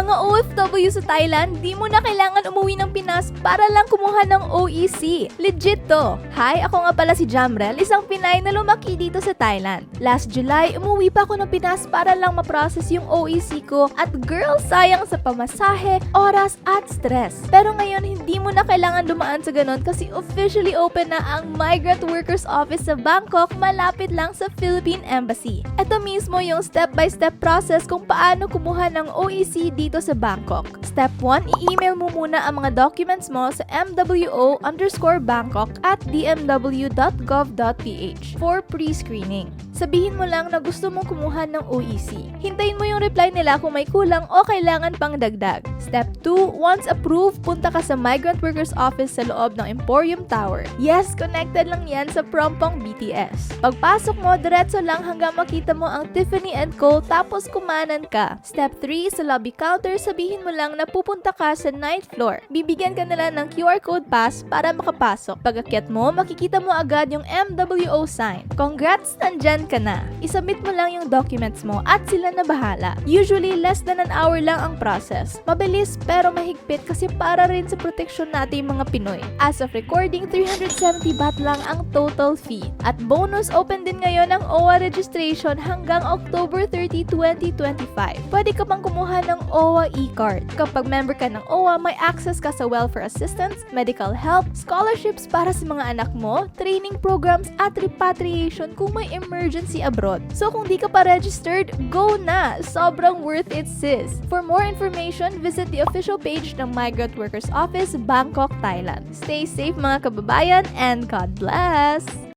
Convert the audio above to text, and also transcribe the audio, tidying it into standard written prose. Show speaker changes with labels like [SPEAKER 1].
[SPEAKER 1] Mga OFW sa Thailand, di mo na kailangan umuwi ng Pinas para lang kumuha ng OEC. Legit to! Hi, ako nga pala si Jamrel, isang Pinay na lumaki dito sa Thailand. Last July, umuwi pa ako ng Pinas para lang ma-process yung OEC ko at girl, sayang sa pamasahe, oras at stress. Pero ngayon, hindi mo na kailangan dumaan sa ganon kasi officially open na ang Migrant Workers Office sa Bangkok malapit lang sa Philippine Embassy. Ito mismo yung step-by-step process kung paano kumuha ng OEC dito sa Bangkok. Step 1, i-email mo muna ang mga documents mo sa mwo_bangkok@dmw.gov.ph for pre-screening. Sabihin mo lang na gusto mong kumuha ng OEC. Hintayin mo yung reply nila kung may kulang o kailangan pang dagdag. Step 2, once approved, punta ka sa Migrant Workers Office sa loob ng Emporium Tower. Yes, connected lang yan sa Prompong BTS. Pagpasok mo, diretso lang hanggang makita mo ang Tiffany & Co. tapos kumanan ka. Step 3, sa lobby counter, sabihin mo lang na pupunta ka sa 9th floor. Bibigyan ka nila ng QR code pass para makapasok. Pag-akyat mo, makikita mo agad yung MWO sign. Congrats, nandyan ka na. Isubmit mo lang yung documents mo at sila na bahala. Usually, less than an hour lang ang process. Mabilis pero mahigpit kasi para rin sa proteksyon natin mga Pinoy. As of recording, 370 baht lang ang total fee. At bonus, open din ngayon ang OWA registration hanggang October 30, 2025. Pwede ka pang kumuha ng OWA e-card. Kapag member ka ng OWA, may access ka sa welfare assistance, medical help, scholarships para sa mga anak mo, training programs at repatriation kung may emergency abroad. So kung di ka pa registered, go na! Sobrang worth it, sis! For more information, visit the official page ng Migrant Workers Office, Bangkok, Thailand. Stay safe mga kababayan and God bless!